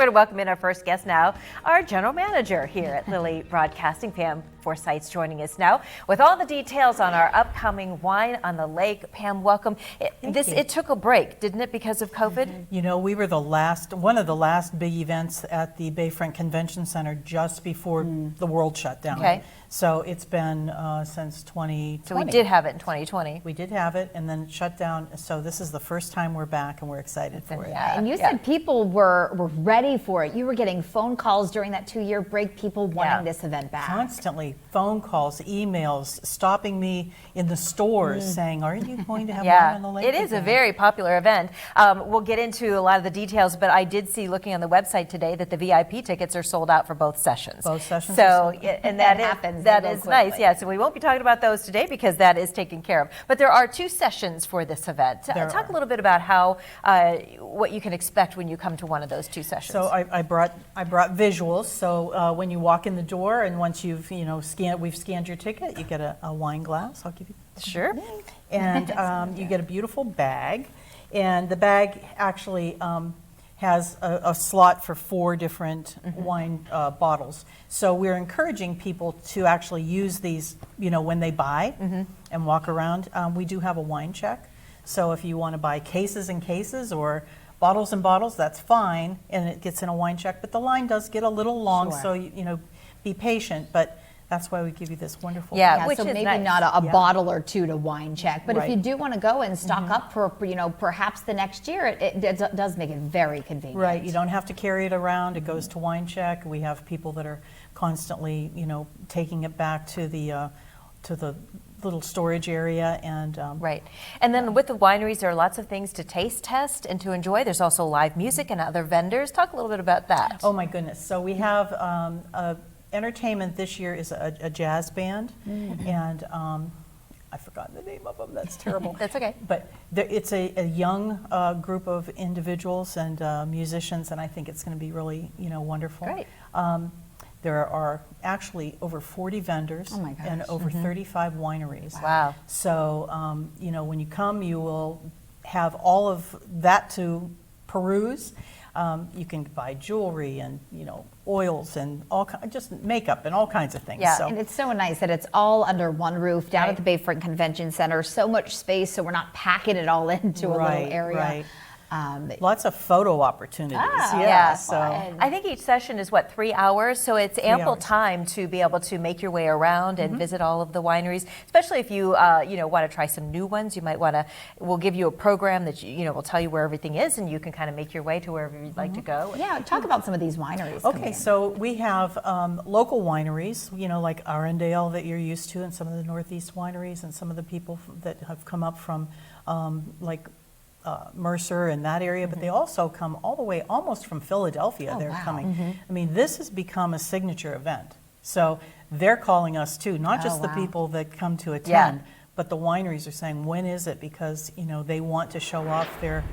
We're going to welcome in our first guest now, our general manager here at Lilly Broadcasting, Pam Forsyth, joining us now with all the details on our upcoming Wine on the Lake. Pam, welcome. It took a break, didn't it, because of COVID? You know, we were one of the last big events at the Bayfront Convention Center just before the world shut down. Okay. So it's been since 2020. So we did have it in 2020. We did have it, and then it shut down. So this is the first time we're back, and we're excited for it. And you said people were ready for it. You were getting phone calls during that 2-year break, people wanting this event back. Constantly, phone calls, emails, stopping me in the stores saying, are you going to have Wine on the Lake? It is a very popular event. We'll get into a lot of the details, but I did see, looking on the website today, that the VIP tickets are sold out for both sessions. Both sessions. So, and that happens. That is nice. Yeah, so we won't be talking about those today because that is taken care of. But there are 2 sessions for this event. Talk a little bit about how what you can expect when you come to one of those 2 sessions. So I brought visuals. So when you walk in the door, and once we've scanned your ticket, you get a wine glass. I'll give you. Sure. And you get a beautiful bag, and the bag actually has a slot for 4 different wine bottles. So we're encouraging people to actually use these, when they buy and walk around. We do have a wine check. So if you want to buy cases and cases or bottles and bottles, that's fine, and it gets in a wine check. But the line does get a little long, so be patient. But that's why we give you this wonderful. Which so is maybe nice. not a bottle or 2 to wine check, but if you do want to go and stock up for perhaps the next year, it does make it very convenient. Right, you don't have to carry it around. It goes to wine check. We have people that are constantly, taking it back to the little storage area, and right. And then with the wineries, there are lots of things to taste test and to enjoy. There's also live music and other vendors. Talk a little bit about that. Oh my goodness! So we have entertainment this year is a jazz band, and I forgot the name of them. That's terrible. That's okay. But it's a young group of individuals and musicians, and I think it's going to be really wonderful. Great. There are actually over 40 vendors and over 35 wineries. Wow. So, when you come, you will have all of that to peruse. You can buy jewelry and, oils and just makeup and all kinds of things. Yeah, so. and it's so nice that it's all under one roof down at the Bayfront Convention Center. So much space, so we're not packing it all into a little area. Right. Lots of photo opportunities. So I think each session is 3 hours, so it's ample time to be able to make your way around and visit all of the wineries. Especially if you want to try some new ones, you might want to. We'll give you a program that will tell you where everything is, and you can kind of make your way to wherever you'd like to go. Yeah, talk about some of these wineries. Okay, so we have local wineries, like Arundel that you're used to, and some of the Northeast wineries, and some of the people that have come up from Mercer and that area, but they also come all the way almost from Philadelphia. They're coming. I mean, this has become a signature event. So they're calling us too, not just the people that come to attend, but the wineries are saying, when is it? Because, they want to show off their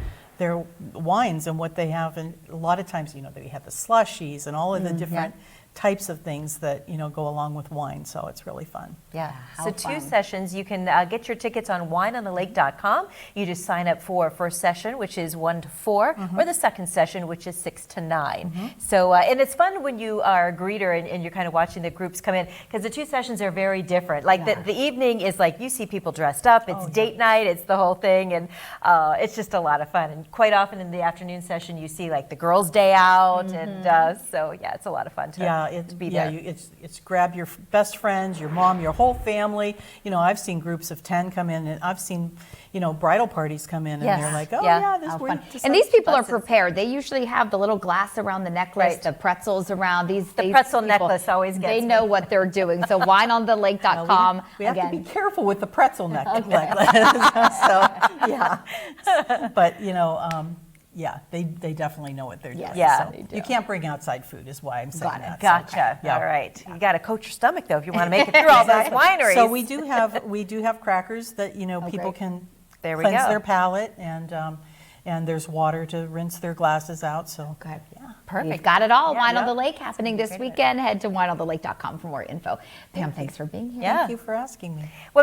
wines and what they have. And a lot of times, they have the slushies and all of the different types of things that go along with wine, so it's really fun. Yeah, so 2 sessions. You can get your tickets on wineonthelake.com. You just sign up for first session, which is 1 to 4, or the second session, which is 6 to 9. So and it's fun when you are a greeter and you're kind of watching the groups come in, because the 2 sessions are very different. Like the evening is you see people dressed up, it's date night, it's the whole thing, and it's just a lot of fun. And quite often in the afternoon session you see the girls' day out, and so it's a lot of fun to be there. It's grab your best friends, your mom, your whole family. I've seen groups of 10 come in, and I've seen bridal parties come in, and they're like, this is fun. And these people are prepared. They usually have the little glass around the necklace, the pretzels around. The pretzel necklace always gets They know what they're doing. So wineonthelake.com. We have to be careful with the pretzel necklace. So, but they definitely know what they're doing. Yeah, so you can't bring outside food, is why I'm saying that. Gotcha. All right. You got to coat your stomach though if you want to make it through all those wineries. So we do have crackers that people can cleanse their palate, and there's water to rinse their glasses out. So perfect. You've got it all. Wine on the Lake happening this weekend. Head to wineonthelake.com for more info. Pam, thanks for being here. Thank you for asking me.